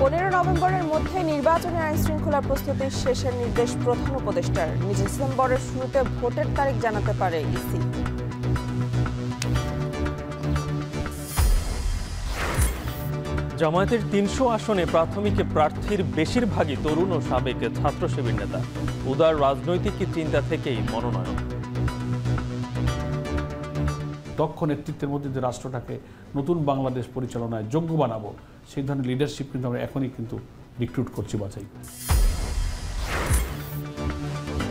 15 নভেম্বরের মধ্যে নির্বাচনী আইন শৃঙ্খলা প্রস্তুতি শেষের নির্দেশ প্রধান উপদেষ্টার। ডিসেম্বরের শুরুতে ভোটের তারিখ জানাতে পারে ইসি। জামায়াতের ৩০০ আসনে প্রাথমিকে প্রার্থীর বেশিরভাগই তরুণ ও সাবেক ছাত্র শিবির নেতা। উদার রাজনৈতিক চিন্তা থেকেই মনোনয়ন। দক্ষ নেতৃত্বের মধ্যে যে রাষ্ট্রটাকে নতুন বাংলাদেশ পরিচালনায় যোগ্য বানাবো, সেই ধরনের লিডারশিপ কিন্তু আমরা এখনই কিন্তু রিক্রুট করছি বাছাই।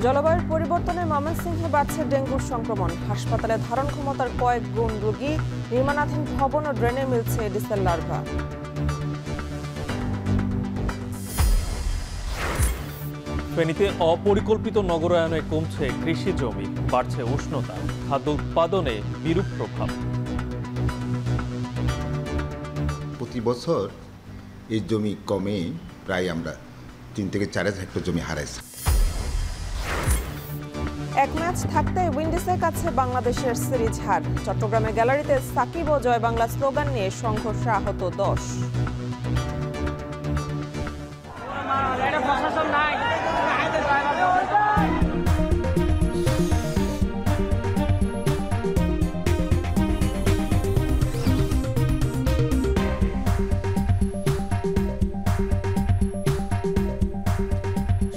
জলবায়ুর পরিবর্তনে ময়মনসিংহে বাড়ছে ডেঙ্গুর সংক্রমণ। হাসপাতালে ধারণ ক্ষমতার কয়েক গুণ রোগী। নির্মাণাধীন ভবন ও ড্রেনে মিলছে এডিসের লার্ভা। ফেনীতে অপরিকল্পিত নগরায়নে কমছে কৃষি জমি, বাড়ছে উষ্ণতা, খাদ্য উৎপাদনে বিরূপ প্রভাব। প্রতি বছর এই জমি কমে প্রায় আমরা 3 থেকে 4 হেক্টর জমি হারাইছি। এক ম্যাচ থাকতে উইন্ডিজের কাছে বাংলাদেশের সিরিজ হার। চট্টগ্রামে গ্যালারিতে সাকিব ও জয় বাংলা স্লোগান নিয়ে সংঘর্ষে আহত 10।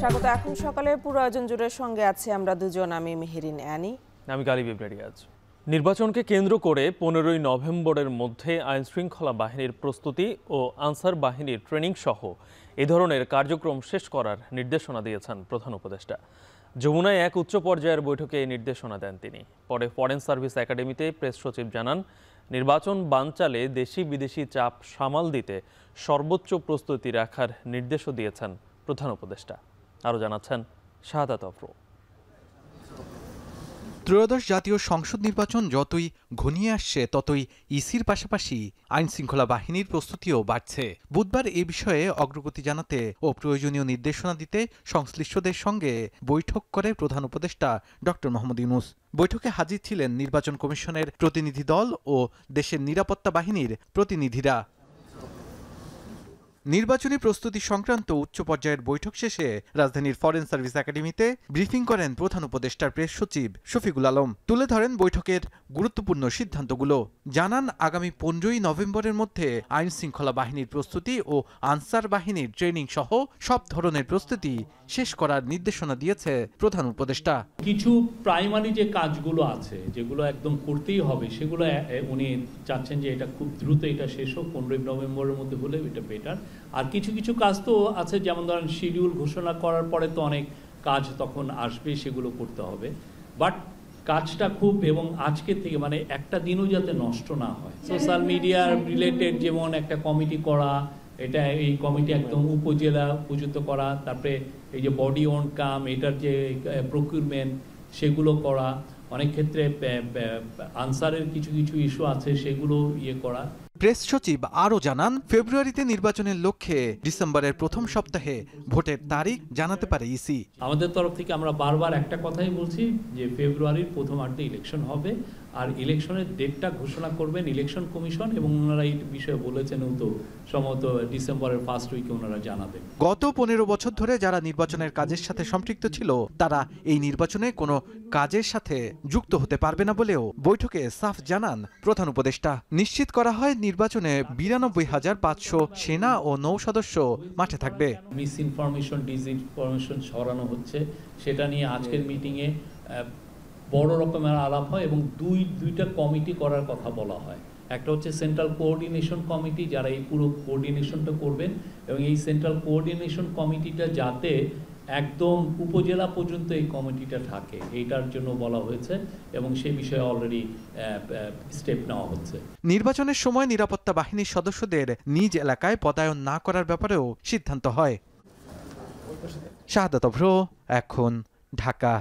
স্বাগত। এখন সকালের পুরো আয়োজন জুড়ে সঙ্গে আছে আমরা দুজন, আমি মেহেরিন অ্যানি, আমি গালিব ইব্রাহিম। নির্বাচনকে কেন্দ্র করে 15 নভেম্বরের মধ্যে আইন শৃঙ্খলা বাহিনীর প্রস্তুতি ও আনসার বাহিনীর ট্রেনিং সহ এ ধরনের কার্যক্রম শেষ করার নির্দেশনা দিয়েছেন প্রধান উপদেষ্টা। যমুনায় এক উচ্চ পর্যায়ের বৈঠকে এই নির্দেশনা দেন তিনি। পরে ফরেন সার্ভিস একাডেমিতে প্রেস সচিব জানান, নির্বাচন বানচালে দেশি বিদেশি চাপ সামাল দিতে সর্বোচ্চ প্রস্তুতি রাখার নির্দেশও দিয়েছেন প্রধান উপদেষ্টা। আরও জানাচ্ছেন শাহাদাত আফরো। ত্রয়োদশ জাতীয় সংসদ নির্বাচন যতই ঘনিয়ে আসছে ততই ইসির পাশাপাশি আইন শৃঙ্খলা বাহিনীর প্রস্তুতিও বাড়ছে। বুধবার এ বিষয়ে অগ্রগতি জানাতে ও প্রয়োজনীয় নির্দেশনা দিতে সংশ্লিষ্টদের সঙ্গে বৈঠক করে প্রধান উপদেষ্টা ডক্টর মোহাম্মদ ইউনূস। বৈঠকে হাজির ছিলেন নির্বাচন কমিশনের প্রতিনিধি দল ও দেশের নিরাপত্তা বাহিনীর প্রতিনিধিরা। নির্বাচনী প্রস্তুতি সংক্রান্ত উচ্চ পর্যায়ের বৈঠক শেষে রাজধানীর ফরেন সার্ভিস একাডেমিতে ব্রিফিং করেন প্রধান উপদেষ্টার প্রেস সচিব শফিকুল আলম। তুলে ধরেন বৈঠকের গুরুত্বপূর্ণ সিদ্ধান্তগুলো। জানান, আগামী 15 নভেম্বরের মধ্যে আইন শৃঙ্খলা বাহিনীর প্রস্তুতি ও আনসার বাহিনীর ট্রেনিং সহ সব ধরনের প্রস্তুতি শেষ করার নির্দেশনা দিয়েছে প্রধান উপদেষ্টা। কিছু প্রাইমারি যে কাজগুলো আছে যেগুলো একদম করতেই হবে, সেগুলো উনি চাচ্ছেন যে এটা খুব দ্রুত এটা শেষ হোক, 15 নভেম্বরের মধ্যে হলে এটা বেটার। আর কিছু কিছু কাজ তো আছে, যেমন ধরেন শিডিউল ঘোষণা করার পরে তো অনেক কাজ তখন আসবে, সেগুলো করতে হবে। বাট কাজটা খুব, এবং আজকের থেকে মানে একটা দিনও যাতে নষ্ট না হয়। সোশ্যাল মিডিয়ার রিলেটেড যেমন একটা কমিটি করা, এটা এই কমিটি একদম উপজেলা পর্যন্ত করা, তারপরে এই যে বডি অন কাম এটার যে প্রকিউরমেন্ট সেগুলো করা, অনেক ক্ষেত্রে আনসারের কিছু কিছু ইস্যু আছে সেগুলো করা। প্রেস সচিব আরও জানান, ফেব্রুয়ারিতে নির্বাচনের লক্ষ্যে ডিসেম্বরের প্রথম সপ্তাহে ভোটের তারিখ জানাতে পারে ইসি। আমাদের তরফ থেকে আমরা বারবার একটা কথাই বলছি যে ফেব্রুয়ারির প্রথমার্ধে ইলেকশন হবে, আর ইলেকশনের ডেটটা ঘোষণা করবেন ইলেকশন কমিশন, এবং ওনারা এই বিষয়ে বলেছেন তো সম্ভবত ডিসেম্বরের ফার্স্ট উইকে ওনারা জানাবেন। গত 15 বছর ধরে যারা নির্বাচনের কাজের সাথে সম্পৃক্ত ছিল তারা এই নির্বাচনে কোনো কাজের সাথে যুক্ত হতে পারবে না বলেও বৈঠকে সাফ জানান প্রধান উপদেষ্টা। নিশ্চিত করা হয় নির্বাচনে 92,500 সেনা ও নৌ সদস্য মাঠে থাকবে। মিস ইনফরমেশন, ডিসইনফরমেশন ছড়ানো হচ্ছে, সেটা নিয়ে আজকের মিটিংয়ে বড় রকমের আলাপ হয় এবং দুইটা কমিটি করার কথা বলা হয়। একটা হচ্ছে সেন্ট্রাল কোঅর্ডিনেশন কমিটি, যারা এই পুরো কোঅর্ডিনেশনটা করবেন, এবং এই সেন্ট্রাল কোঅর্ডিনেশন কমিটিটা যাতে একদম উপজেলা পর্যন্ত এই কমিটিটা থাকে, এইটার জন্য বলা হয়েছে, এবং সেই বিষয়ে অলরেডি স্টেপ নেওয়া হচ্ছে। নির্বাচনের সময় নিরাপত্তা বাহিনীর সদস্যদের নিজ এলাকায় পদায়ন না করার ব্যাপারেও সিদ্ধান্ত হয়। শাহাদাত আফরো, এখন ঢাকা।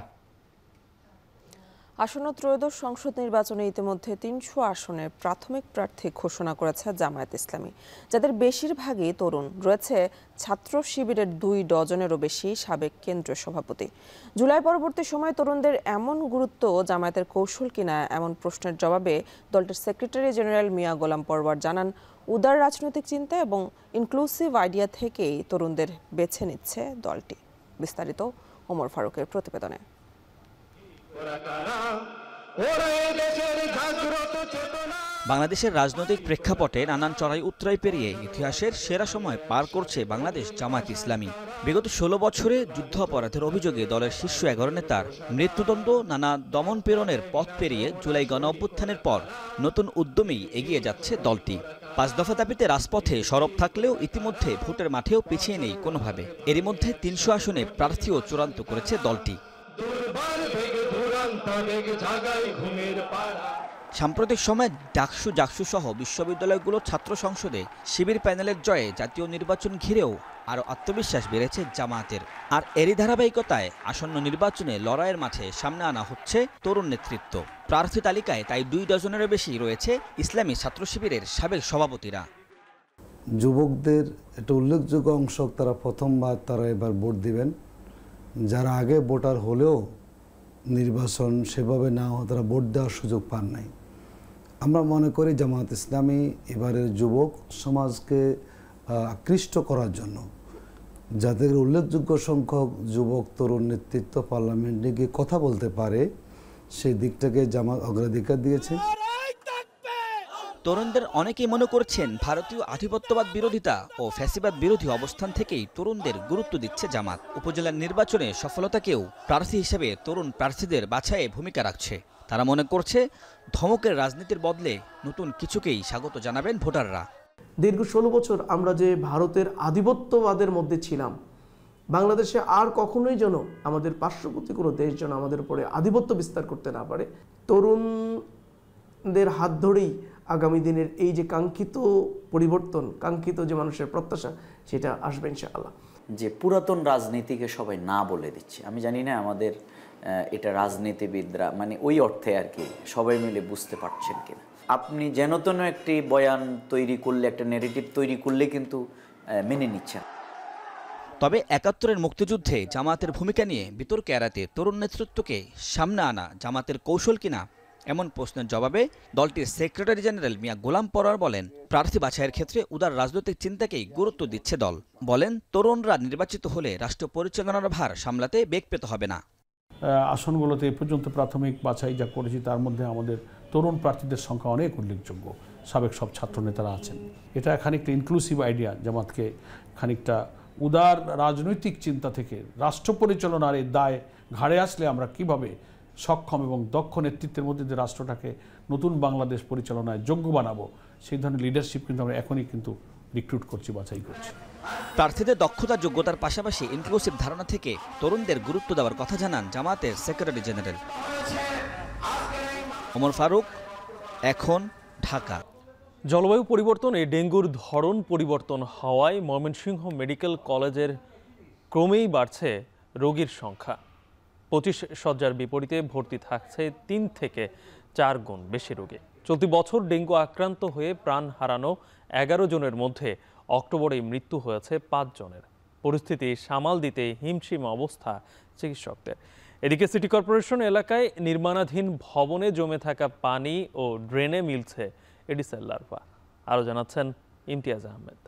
আসন্ন ত্রয়োদশ সংসদ নির্বাচনে ইতিমধ্যে 300 আসনের প্রাথমিক প্রার্থী ঘোষণা করেছে জামায়াত ইসলামী, যাদের বেশিরভাগই তরুণ। রয়েছে ছাত্র শিবিরের 2 ডজনেরও বেশি সাবেক কেন্দ্রীয় সভাপতি। জুলাই পরবর্তী সময়ে তরুণদের এমন গুরুত্ব জামায়াতের কৌশল কিনা, এমন প্রশ্নের জবাবে দলটির সেক্রেটারি জেনারেল মিয়া গোলাম পরওয়ার জানান, উদার রাজনৈতিক চিন্তা এবং ইনক্লুসিভ আইডিয়া থেকেই তরুণদের বেছে নিচ্ছে দলটি। বিস্তারিত ওমর ফারুকের প্রতিবেদনে। বাংলাদেশের রাজনৈতিক প্রেক্ষাপটে নানান চড়াই উতরাই পেরিয়ে ইতিহাসের সেরা সময় পার করছে বাংলাদেশ জামায়াত ইসলামী। বিগত ১৬ বছরে যুদ্ধাপরাধের অভিযোগে দলের শীর্ষ ১১ নেতার মৃত্যুদণ্ড, নানা দমন পীড়নের পথ পেরিয়ে জুলাই গণঅভ্যুত্থানের পর নতুন উদ্যমেই এগিয়ে যাচ্ছে দলটি। ৫ দফা দাবিতে রাজপথে সরব থাকলেও ইতিমধ্যে ভোটের মাঠেও পিছিয়ে নেই কোনোভাবে। এরই মধ্যে ৩০০ আসনে প্রার্থীও চূড়ান্ত করেছে দলটি। সাম্প্রতিক সময়ে ডাকসু সহ বিশ্ববিদ্যালয়গুলোর ছাত্র সংসদে শিবির প্যানেলের জয়ে জাতীয় নির্বাচন ঘিরেও আরও আত্মবিশ্বাস বেড়েছে জামায়াতের। আর এরই ধারাবাহিকতায় আসন্ন নির্বাচনে লড়াইয়ের মাঠে সামনে আনা হচ্ছে তরুণ নেতৃত্ব। প্রার্থী তালিকায় তাই ২ ডজনেরও বেশি রয়েছে ইসলামী ছাত্র শিবিরের সাবেক সভাপতিরা। যুবকদের একটা উল্লেখযোগ্য অংশ তারা এবার ভোট দিবেন। যারা আগে ভোটার হলেও নির্বাচন সেভাবে না হয়, তারা ভোট দেওয়ার সুযোগ পান নাই। আমরা মনে করি জামায়াত ইসলামী এবারের যুবক সমাজকে আকৃষ্ট করার জন্য যাদের উল্লেখযোগ্য সংখ্যক যুবক তরুণ নেতৃত্ব পার্লামেন্টে গিয়ে কথা বলতে পারে, সেই দিকটাকে জামাত অগ্রাধিকার দিয়েছে। তরুণদের অনেকেই মনে করছেন ভারতীয় আধিপত্যবাদ বিরোধিতা ও ফ্যাসিবাদ বিরোধী অবস্থান থেকেই তরুণদের গুরুত্ব দিচ্ছে জামাত। উপজেলার নির্বাচনে সফলতাকেও প্রার্থী হিসেবে তরুণ প্রার্থীদের বাছাইয়ে ভূমিকা রাখছে। তারা মনে করছে ধমকের রাজনীতির বদলে নতুন কিছুকেই স্বাগত জানাবেন ভোটাররা। দীর্ঘ ১৬ বছর আমরা যে ভারতের আধিপত্যবাদের মধ্যে ছিলাম, বাংলাদেশে আর কখনোই যেন আমাদের পার্শ্ববর্তী কোনো দেশ যেন আমাদের উপরে আধিপত্য বিস্তার করতে না পারে। তরুণদের হাত ধরেই আগামী দিনের এই যে কাঙ্ক্ষিত পরিবর্তন, কাঙ্ক্ষিত যে মানুষের প্রত্যাশা, সেটা আসবে ইনশাআল্লাহ। যে পুরাতন রাজনীতিকে সবাই না বলে দিচ্ছে, আমি জানি না আমাদের এটা রাজনীতিবিদরা মানে ওই অর্থে আর কি সবাই মিলে বুঝতে পারছেন কিনা। আপনি যেন তেন একটি বয়ান তৈরি করলে, একটা ন্যারেটিভ তৈরি করলে কিন্তু মেনে নিচ্ছেন। তবে ৭১-এর মুক্তিযুদ্ধে জামায়াতের ভূমিকা নিয়ে বিতর্ক এড়াতে তরুণ নেতৃত্বকে সামনে আনা জামায়াতের কৌশল কিনা এমন প্রশ্নের জবাবে দলটির সেক্রেটারি জেনারেল মিয়া গোলাম পরোয়ার বলেন, প্রার্থী বাছাইয়ের ক্ষেত্রে উদার রাজনৈতিক চিন্তাকেই গুরুত্ব দিচ্ছে দল। বলেন, তরুণরা নির্বাচিত হলে রাষ্ট্র পরিচালনার ভার সামলাতে বেগ পেতে হবে না। আসনগুলোতে এ পর্যন্ত প্রাথমিক বাছাই যা করেছি তার মধ্যে আমাদের তরুণ প্রার্থীদের সংখ্যা অনেক উল্লেখযোগ্য। সাবেক সব ছাত্র নেতারা আছেন। এটা খানিকটা ইনক্লুসিভ আইডিয়া, জামাতকে খানিকটা উদার রাজনৈতিক চিন্তা থেকে রাষ্ট্র পরিচালনার এই দায় ঘাড়ে আসলে আমরা কিভাবে সক্ষম এবং দক্ষ নেতৃত্বের মধ্যে যে রাষ্ট্রটাকে নতুন বাংলাদেশ পরিচালনায় যোগ্য বানাবো, সেই ধরনের লিডারশিপ কিন্তু আমরা এখনই কিন্তু রিক্রুট করছি, বাছাই করছি। প্রার্থীদের দক্ষতা যোগ্যতার পাশাপাশি ইনক্লুসিভ ধারণা থেকে তরুণদের গুরুত্ব দেওয়ার কথা জানান জামায়াতের সেক্রেটারি জেনারেল। ওমর ফারুক, এখন, ঢাকা। জলবায়ু পরিবর্তনে ডেঙ্গুর ধরন পরিবর্তন হওয়ায় ময়মনসিংহ মেডিকেল কলেজের ক্রমেই বাড়ছে রোগীর সংখ্যা। ২৫ শয্যার বিপরীতে ভর্তি থাকছে ৩ থেকে ৪ গুণ বেশি রোগী। চলতি বছর ডেঙ্গু আক্রান্ত হয়ে প্রাণ হারানো ১১ জনের মধ্যে অক্টোবরে মৃত্যু হয়েছে ৫ জনের। পরিস্থিতি সামাল দিতে হিমশিম অবস্থা চিকিৎসকদের। এদিকে সিটি কর্পোরেশন এলাকায় নির্মাণাধীন ভবনে জমে থাকা পানি ও ড্রেনে মিলছে এডিসের লার্ভা। আরও জানাচ্ছেন ইমতিয়াজ আহমেদ।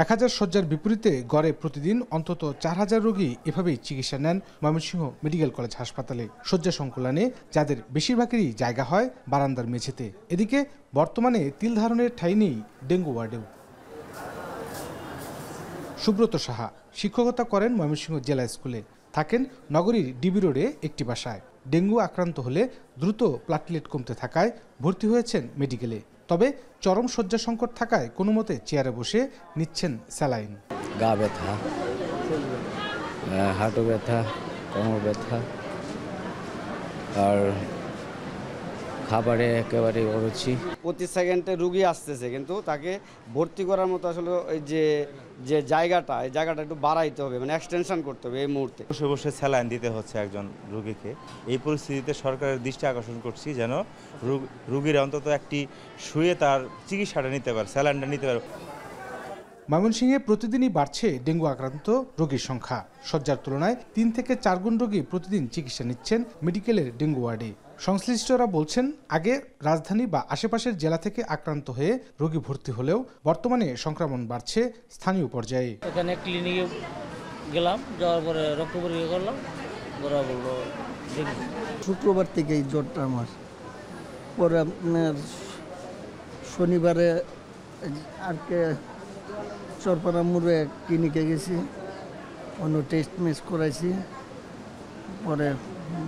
১,০০০ শয্যার বিপরীতে গড়ে প্রতিদিন অন্তত ৪,০০০ রোগী এভাবেই চিকিৎসা নেন ময়মনসিংহ মেডিকেল কলেজ হাসপাতালে। শয্যা সংকুলানে যাদের বেশিরভাগেরই জায়গা হয় বারান্দার মেঝেতে। এদিকে বর্তমানে তিল ধারণের ঠাঁই নেই ডেঙ্গু ওয়ার্ডেও। সুব্রত সাহা শিক্ষকতা করেন ময়মনসিংহ জেলা স্কুলে, থাকেন নগরীর ডিবি রোডে একটি বাসায়। ডেঙ্গু আক্রান্ত হলে দ্রুত প্লাটলেট কমতে থাকায় ভর্তি হয়েছেন মেডিকেলে। তবে চরম শয্যা সংকট থাকায় কোনো মতে চেয়ারে বসে নিচ্ছেন স্যালাইন। গা ব্যথা, হাঁটু ব্যথা, কোমর ব্যথা, আর খাবারে একেবারে অরুচি। প্রতি সেকেন্ডে রুগী আসতেছে, কিন্তু তাকে ভর্তি করার মতো আসলে ওই যে জায়গাটা, এই জায়গাটা একটু বাড়াইতে হবে, মানে এক্সটেনশন করতে হবে এই মুহূর্তে। বসে বসে স্যালাইন দিতে হচ্ছে একজন রুগীকে। এই পরিস্থিতিতে সরকারের দৃষ্টি আকর্ষণ করছি যেন রুগীরা অন্তত একটি শুয়ে তার চিকিৎসাটা নিতে পারে, স্যালাইনটা নিতে পারে। ময়মনসিংহে প্রতিদিনই বাড়ছে ডেঙ্গু আক্রান্ত রোগীর সংখ্যা। শয্যার তুলনায় ৩ থেকে ৪ গুণ রোগী প্রতিদিন চিকিৎসা নিচ্ছেন মেডিকেলের ডেঙ্গু ওয়ার্ডে। সংশ্লিষ্টরা বলছেন, আগে রাজধানী বা আশেপাশের জেলা থেকে আক্রান্ত হয়ে রোগী ভর্তি হলেও বর্তমানে সংক্রমণ বাড়ছে স্থানীয় পর্যায়ে। এখানে ক্লিনিকে গেলাম, যাওয়ার পরে রক্ত পরীক্ষা করলাম, ওরা বললো শুক্রবার থেকে এই জ্বরটা আমার। পরে আপনার শনিবারে আজকে চরপাড়া মোড়ে ক্লিনিকে গেছি, অন্য টেস্ট মেস করাইছি, পরে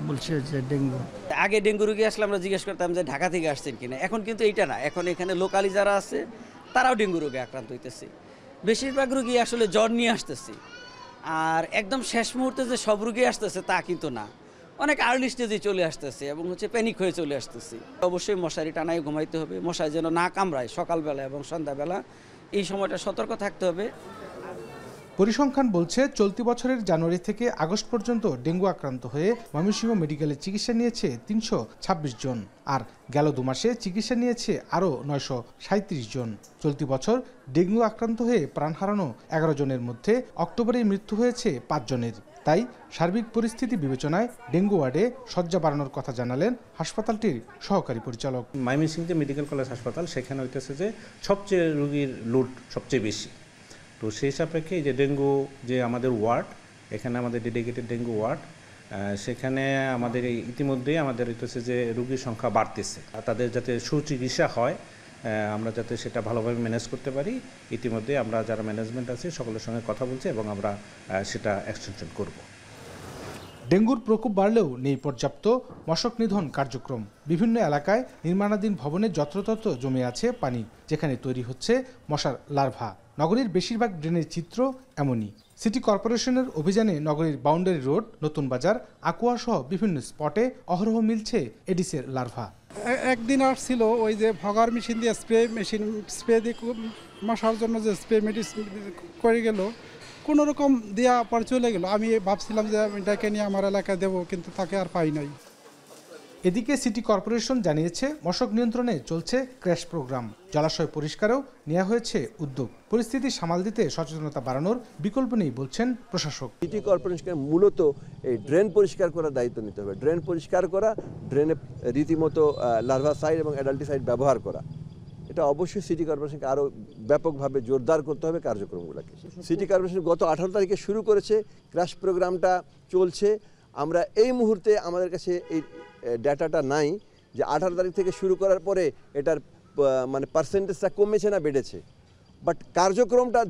বলছে যে ডেঙ্গু। আগে ডেঙ্গু রোগী আসলে আমরা জিজ্ঞেস করতাম যে ঢাকা থেকে আসছেন কিনা, এখন কিন্তু এইটা না, এখন এখানে লোকালি যারা আছে তারাও ডেঙ্গু রোগে আক্রান্ত হইতেছে। বেশিরভাগ রোগী আসলে জ্বর নিয়ে আসতেছে, আর একদম শেষ মুহূর্তে যে সব রোগী আসতেছে তা কিন্তু না, অনেক আর্লি স্টেজে চলে আসতেছে এবং প্যানিক হয়ে চলে আসতেছে। অবশ্যই মশারি টানায় ঘুমাইতে হবে, মশারি যেন না কামড়ায় সকালবেলা এবং সন্ধ্যাবেলা, এই সময়টা সতর্ক থাকতে হবে। পরিসংখ্যান বলছে, চলতি বছরের জানুয়ারি থেকে আগস্ট পর্যন্ত ডেঙ্গু আক্রান্ত হয়ে ময়মনসিংহ মেডিকেলে চিকিৎসা নিয়েছে ৩২৬ জন, আর গেল ২ মাসে চিকিৎসা নিয়েছে আরও ৯৩৭ জন। চলতি বছর ডেঙ্গু আক্রান্ত হয়ে প্রাণ হারানো ১১ জনের মধ্যে অক্টোবরেই মৃত্যু হয়েছে ৫ জনের। তাই সার্বিক পরিস্থিতি বিবেচনায় ডেঙ্গু ওয়ার্ডে শয্যা বাড়ানোর কথা জানালেন হাসপাতালটির সহকারী পরিচালক। ময়মনসিংহ যে মেডিকেল কলেজ হাসপাতাল, সেখানে হইতেছে যে সবচেয়ে রোগীর লোড সবচেয়ে বেশি। তো সেই সাপেক্ষে যে ডেঙ্গু যে আমাদের ওয়ার্ড, এখানে আমাদের ডেডিকেটেড ডেঙ্গু ওয়ার্ড, সেখানে আমাদের ইতিমধ্যেই আমাদের হইতেছে যে রোগীর সংখ্যা বাড়তেছে। তাদের যাতে সুচিকিৎসা হয়, আমরা যাতে সেটা ভালোভাবে ম্যানেজ করতে পারি, ইতিমধ্যে আমরা যারা ম্যানেজমেন্ট আছে সকলের সঙ্গে কথা বলছি এবং আমরা সেটা এক্সটেনশন করব। ডেঙ্গুর প্রকোপ বাড়লেও নেই পর্যাপ্ত মশক নিধন কার্যক্রম। বিভিন্ন এলাকায় নির্মাণাধীন ভবনে যত্রতত্র জমে আছে পানি, যেখানে তৈরি হচ্ছে মশার লার্ভা। নগরীর বেশিরভাগ ড্রেনের চিত্র এমনই। সিটি কর্পোরেশনের অভিযানে নগরীর বাউন্ডারি রোড, নতুন বাজার, আকুয়া সহ বিভিন্ন স্পটে অহরহ মিলছে এডিসের লার্ভা। একদিন আসছিল ওই যে ভগার মেশিন দিয়ে স্প্রে দিয়ে মশার জন্য যে স্প্রে মেডিসিন করে গেল, কোনো রকম দেওয়া পর চলে গেল। আমি ভাবছিলাম যে এটাকে নিয়ে আমার এলাকায় দেবো, কিন্তু তাকে আর পাই নাই। এদিকে সিটি কর্পোরেশন জানিয়েছে, মশক নিয়ন্ত্রণে চলছে ক্র্যাশ প্রোগ্রাম। জলাশয় পরিষ্কারও নেওয়া হয়েছে উদ্যোগ। পরিস্থিতি সামাল দিতে সচেতনতা বাড়ানোর বিকল্প নেই বলছেন প্রশাসক। সিটি কর্পোরেশনকে মূলত এই ড্রেন পরিষ্কার করার দায়িত্ব নিতে হবে। ড্রেন পরিষ্কার করা, ড্রেনে রীতিমতো লার্ভাসাইড এবং অ্যাডাল্টিসাইড ব্যবহার করা, এটা অবশ্যই সিটি কর্পোরেশনকে আরও ব্যাপকভাবে জোরদার করতে হবে কার্যক্রমগুলোকে। সিটি কর্পোরেশন গত 18 তারিখে শুরু করেছে, ক্র্যাশ প্রোগ্রামটা চলছে। আমরা এই মুহূর্তে আমাদের কাছে এই ডাটাটা নাই যে 18 তারিখ থেকে শুরু করার পরে এটার মানে পার্সেন্টেজটা কমেছে না বেড়েছে, বাট কার্যক্রমটা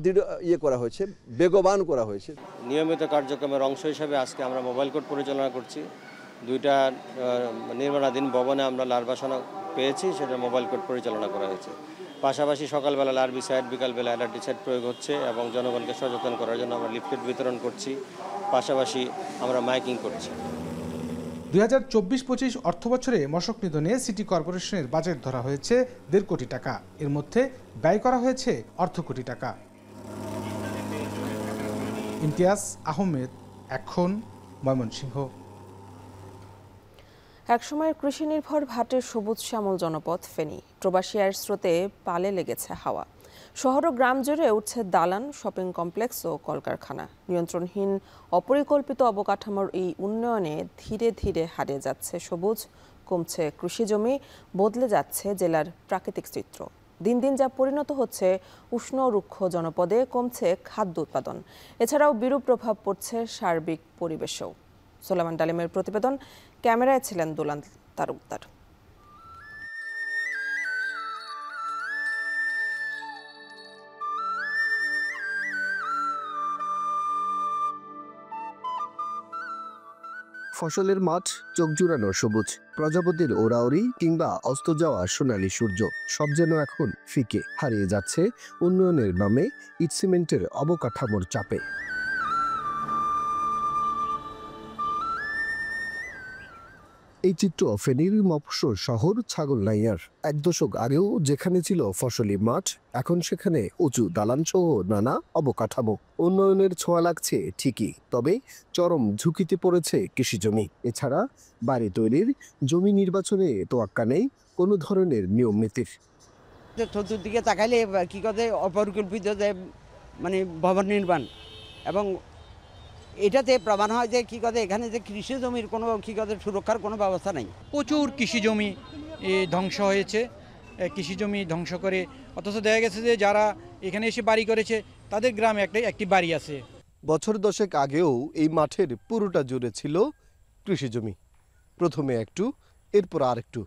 করা হয়েছে, বেগবান করা হয়েছে। নিয়মিত কার্যক্রমের অংশ হিসাবে আজকে আমরা মোবাইল কোর্ট পরিচালনা করছি। 2টা নির্মাণাধীন ভবনে আমরা লার্ভাসনা পেয়েছি, সেটা মোবাইল কোর্ট পরিচালনা করা হয়েছে। পাশাপাশি সকালবেলা লার্ভিসাইড, বিকালবেলা অ্যালার্টিসাইড প্রয়োগ হচ্ছে এবং জনগণকে সচেতন করার জন্য আমরা লিফলেট বিতরণ করছি, পাশাপাশি আমরা মাইকিং করছি। 2024-25 অর্থবছরে মশক নিধনে সিটি কর্পোরেশনের বাজেট ধরা হয়েছে 1.5 কোটি টাকা। এর মধ্যে ব্যয় করা হয়েছে অর্ধ কোটি টাকা। ইমতিয়াজ আহমেদ, এখন, ময়মনসিংহ। একসময়ের কৃষি নির্ভর ভাটের সবুজ শ্যামল জনপদ ফেনী, প্রবাসী আয়ের স্রোতে পালে লেগেছে হাওয়া। শহর ও গ্রাম জুড়ে উঠছে দালান, শপিং কমপ্লেক্স ও কলকারখানা। নিয়ন্ত্রণহীন অপরিকল্পিত অবকাঠামোর এই উন্নয়নে ধীরে ধীরে হারিয়ে যাচ্ছে সবুজ, কমছে কৃষি জমি, বদলে যাচ্ছে জেলার প্রাকৃতিক চিত্র। দিন দিন যা পরিণত হচ্ছে উষ্ণ রুক্ষ জনপদে, কমছে খাদ্য উৎপাদন। এছাড়াও বিরূপ প্রভাব পড়ছে সার্বিক পরিবেশেও। সোলামান ডালিমের প্রতিবেদন, ক্যামেরায় ছিলেন দুলাল তালুকদার। ফসলের মাঠ, চোখ জুড়ানো সবুজ, প্রজাপতির ওড়াওড়ি কিংবা অস্ত যাওয়া সোনালী সূর্য, সব যেন এখন ফিকে, হারিয়ে যাচ্ছে উন্নয়নের নামে ইট সিমেন্টের অবকাঠামোর চাপে। এই চিত্র ফেনীর মফস্বল শহর ছাগলনাইয়ার। 1 দশক আগেও যেখানে ছিল ফসলি মাঠ, এখন সেখানে উঁচু দালানসহ নানা অবকাঠামো। উন্নয়নের ছোঁয়া লাগছে ঠিকই, তবে চরম ঝুঁকিতে পড়েছে কৃষিজমি। এছাড়া বাড়ি তৈরির জমি নির্বাচনে তোয়াক্কা নেই কোনো ধরনের নিয়ম নীতির। চতুর্দিকে তাকাইলে কি কথা অপরিকল্পিত যে মানে ভবন নির্মাণ এবং এটাতে প্রমাণ হয় যে কী কথা এখানে যে কৃষি জমির কোনো কী কথা সুরক্ষার কোনো ব্যবস্থা নেই। প্রচুর কৃষি জমি ধ্বংস হয়েছে, কৃষি জমি ধ্বংস করে, অথচ দেখা গেছে যে যারা এখানে এসে বাড়ি করেছে তাদের গ্রামে একটি বাড়ি আছে। বছর দশেক আগেও এই মাঠের পুরোটা জুড়ে ছিল কৃষি জমি, প্রথমে একটু, এরপর আরেকটু।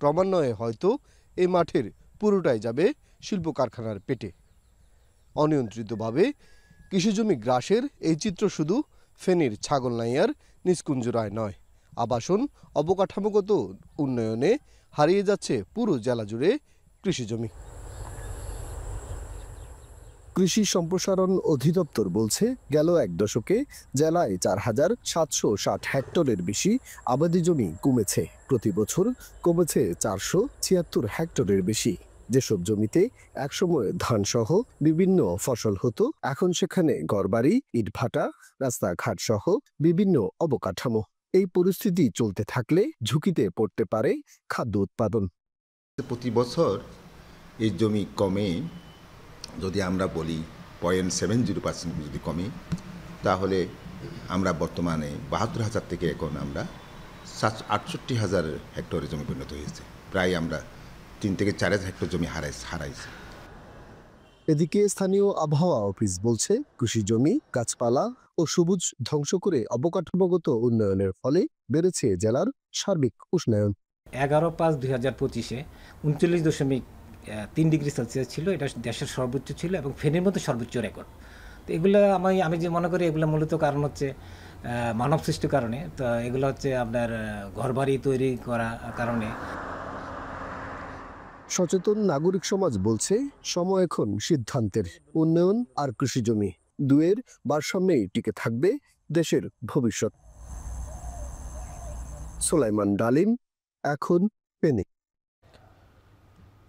ক্রমান্বয়ে হয়তো এই মাঠের পুরোটাই যাবে শিল্প কারখানার পেটে। অনিয়ন্ত্রিতভাবে কৃষিজমি গ্রাসের এই চিত্র শুধু ফেনীর ছাগলনাইয়ার নিষ্কুঞ্জরায় নয়, আবাসন অবকাঠামোগত উন্নয়নে হারিয়ে যাচ্ছে পুরো জেলা জুড়ে কৃষিজমি। কৃষি সম্প্রসারণ অধিদপ্তর বলছে, গেল এক দশকে জেলায় ৪,৭৬০ হেক্টরের বেশি আবাদি জমি কমেছে। প্রতি বছর কমেছে ৪৭৬ হেক্টরের বেশি। যেসব জমিতে একসময় ধানসহ বিভিন্ন ফসল হতো, এখন সেখানে ঘরবাড়ি, ইটভাটা, রাস্তাঘাট সহ বিভিন্ন অবকাঠামো। এই পরিস্থিতি চলতে থাকলে ঝুঁকিতে পড়তে পারে খাদ্য উৎপাদন। প্রতি বছর এই জমি কমে, যদি আমরা বলি 0.70% যদি কমে, তাহলে আমরা বর্তমানে ৭২,০০০ থেকে এখন আমরা ৬৮,০০০ হেক্টরের জমি পরিণত হয়েছে। প্রায় আমরা ৩ থেকে ৪,০০০ হেক্টর জমি হারাইছে। এদিকে স্থানীয় আবহাওয়া অফিস বলছে, কৃষি জমি, গাছপালা ও সবুজ ধ্বংস করে অবকাঠামোগত উন্নয়নের ফলে বেড়েছে জেলার সার্বিক উষ্ণায়ন। 11/5/2025 39.3 ডিগ্রি সেলসিয়াস ছিল, এটা দেশের সর্বোচ্চ ছিল এবং ফেনীর মধ্যে সর্বোচ্চ রেকর্ড। তো এগুলো আমি যে মনে করি এগুলো মূলত কারণ হচ্ছে মানব সৃষ্ট কারণে। তো এগুলো হচ্ছে আপনার ঘরবাড়ি তৈরি করা কারণে। সচেতন নাগরিক সমাজ বলছে, সময় এখন সিদ্ধান্তের। উন্নয়ন আর কৃষিজমি দুয়ের ভারসাম্যেই টিকে থাকবে দেশের ভবিষ্যৎ। সোলাইমান ডালিম, এখন ফেনী।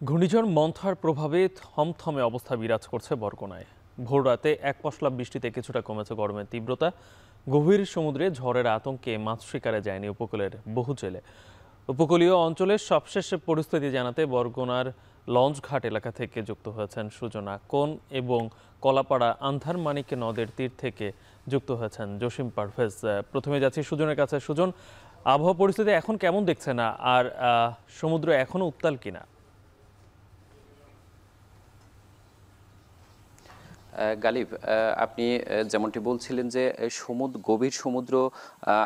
ঘূর্ণিঝড় মন্থার প্রভাবে থমথমে অবস্থা বিরাজ করছে বরগুনায়। ভোর রাতে এক পশলা বৃষ্টিতে কিছুটা কমেছে গরমের তীব্রতা। গভীর সমুদ্রে ঝড়ের আতঙ্কে মাছ শিকারে যায়নি উপকূলের বহু জেলে। উপকূলীয় অঞ্চলের সবশেষ পরিস্থিতি জানাতে বরগুনার লঞ্চঘাট এলাকা থেকে যুক্ত হয়েছেন সুজন আকন এবং কলাপাড়া আন্ধারমানিক নদের তীর থেকে যুক্ত হয়েছেন জসিম পারভেজ। প্রথমে যাচ্ছি সুজনের কাছে। সুজন, আবহাওয়া পরিস্থিতি এখন কেমন দেখছেন, আর সমুদ্র এখনো উত্তাল কিনা? গালিব, আপনি যেমনটি বলছিলেন যে গভীর সমুদ্র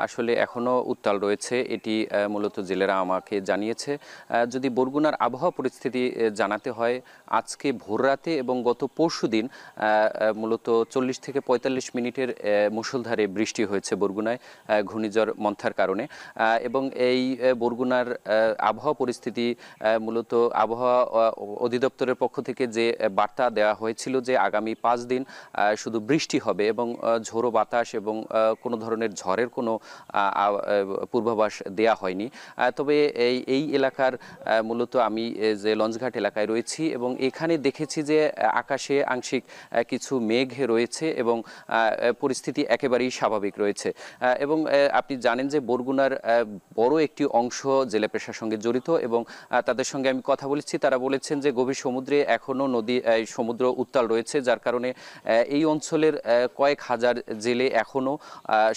আসলে এখনও উত্তাল রয়েছে, এটি মূলত জেলেরা আমাকে জানিয়েছে। যদি বরগুনার আবহাওয়া পরিস্থিতি জানাতে হয়, আজকে ভোররাতে এবং গত পরশুদিন মূলত 40 থেকে 45 মিনিটের মুষলধারে বৃষ্টি হয়েছে বরগুনায় ঘূর্ণিঝড় মন্থার কারণে। এবং এই বরগুনার আবহাওয়া পরিস্থিতি মূলত আবহাওয়া অধিদপ্তরের পক্ষ থেকে যে বার্তা দেওয়া হয়েছিল যে আগামী 5 দিন শুধু বৃষ্টি হবে এবং ঝোড়ো বাতাস এবং কোনো ধরনের ঝড়ের কোনো পূর্বাভাস দেয়া হয়নি। তবে এই এলাকার মূলত আমি যে লঞ্চঘাট এলাকায় রয়েছি এবং এখানে দেখেছি যে আকাশে আংশিক কিছু মেঘ রয়েছে এবং পরিস্থিতি একেবারেই স্বাভাবিক রয়েছে। এবং আপনি জানেন যে বরগুনার বড় একটি অংশ জেলা পেশার সঙ্গে জড়িত এবং তাদের সঙ্গে আমি কথা বলেছি, তারা বলেছেন যে গভীর সমুদ্রে এখনও সমুদ্র উত্তাল রয়েছে, যার কারণে এই অঞ্চলের কয়েক হাজার জেলে এখনও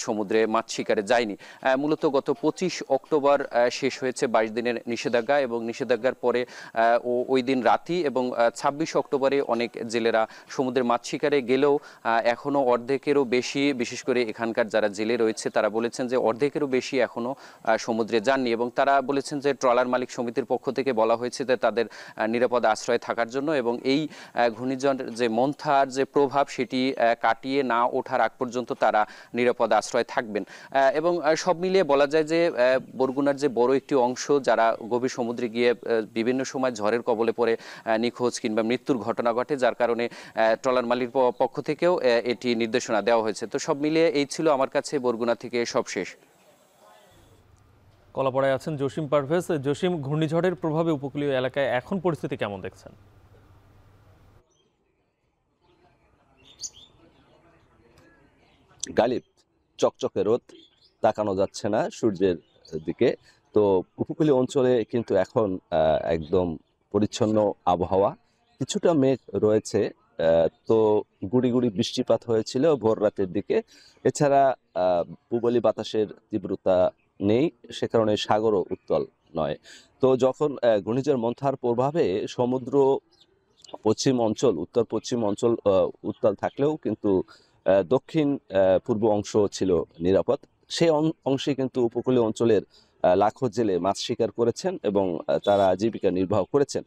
সমুদ্রে মাছ শিকারে যায়নি। মূলত গত 25 অক্টোবর শেষ হয়েছে 22 দিনের নিষেধাজ্ঞা এবং নিষেধাজ্ঞার পরে ওই দিন রাতি এবং 26 অক্টোবরে অনেক জেলেরা সমুদ্রে মাছ শিকারে গেলেও এখনও অর্ধেকেরও বেশি, বিশেষ করে এখানকার যারা জেলে রয়েছে তারা বলেছেন যে অর্ধেকেরও বেশি এখনও সমুদ্রে যাননি এবং তারা বলেছেন যে ট্রলার মালিক সমিতির পক্ষ থেকে বলা হয়েছে যে তাদের নিরাপদ আশ্রয়ে থাকার জন্য এবং এই ঘূর্ণিঝড় যে মন্থার যে প্রভাব সেটি কাটিয়ে না ওঠার আগ পর্যন্ত তারা নিরাপদ আশ্রয় থাকবেন। এবং সব মিলিয়ে বলা যায় যে বরগুনার যে বড় একটি অংশ যারা গভীর সমুদ্রে গিয়ে বিভিন্ন সময় ঝড়ের কবলে পড়ে নিখোঁজ কিংবা মৃত্যুর ঘটনা ঘটে, যার কারণে ট্রলার মালিকের পক্ষ থেকেও এটি নির্দেশনা দেওয়া হয়েছে। তো সব মিলিয়ে এই ছিল আমার কাছে বরগুনা থেকে সবশেষ। কলাপাড়ায় আছেন জসিম পারভেজ। জসিম, ঘূর্ণিঝড়ের প্রভাবে উপকূলীয় এলাকায় এখন পরিস্থিতি কেমন দেখছেন? গালিব, চকচকে রোদ, তাকানো যাচ্ছে না সূর্যের দিকে। তো উপকূলীয় অঞ্চলে কিন্তু এখন একদম পরিচ্ছন্ন আবহাওয়া, কিছুটা মেঘ রয়েছে তো গুড়ি গুড়ি বৃষ্টিপাত হয়েছিল ভোর রাতের দিকে। এছাড়া পূবলি বাতাসের তীব্রতা নেই, সে কারণে সাগরও উত্তাল নয়। তো যখন ঘূর্ণিঝড় মন্থার প্রভাবে সমুদ্র পশ্চিম অঞ্চল, উত্তর পশ্চিম অঞ্চল উত্তাল থাকলেও কিন্তু দক্ষিণ পূর্ব অংশ ছিল নিরাপদ। সেই অংশে কিন্তু উপকূলীয় অঞ্চলের লাখো জেলে মাছ শিকার করেছেন এবং তারা জীবিকা নির্বাহ করেছেন।